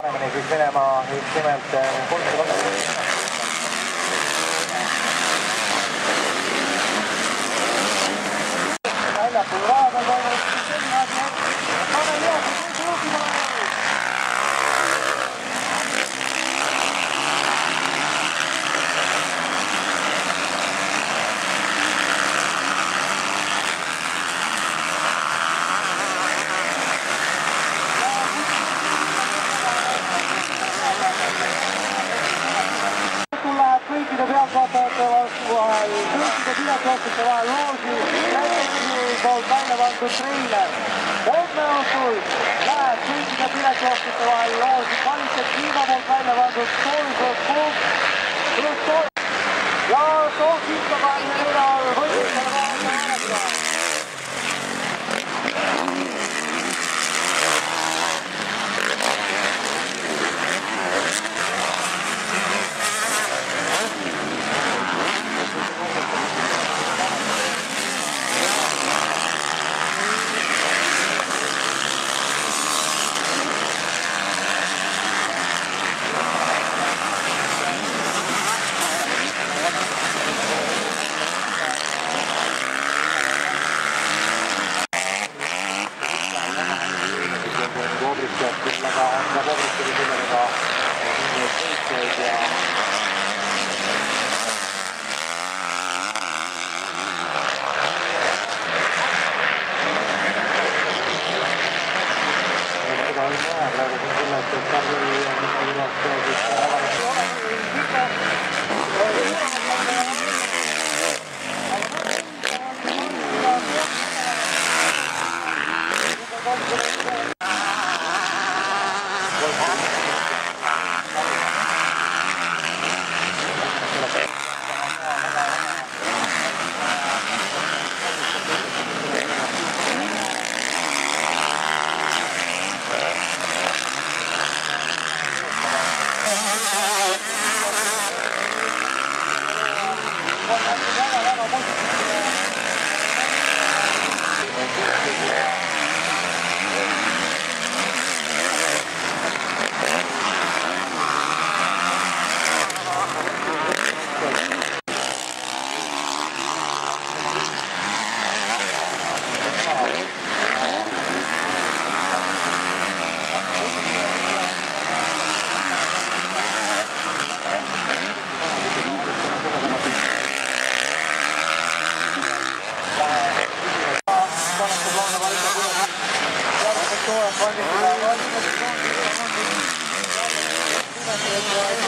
paremini siis Venemaa just nimelt väljapool raada toimub selline asi, et pane lihasid juhtima. Kõikide pealtvaatajate vahel, kõikide piletioostjate vahel loosi Läti poolt välja pandud treiler. Homme õhtul läheb kõikide piletioostjate vahel loosi kvaliteet Kliima poolt välja pandud soolused ja soovkiitkapaanide kõrval võitlusele vaadata. Küllaga on ka Bobrikuli sellega võistleid ja seda ei näe praegu siin küllalt, et Karli Gracias.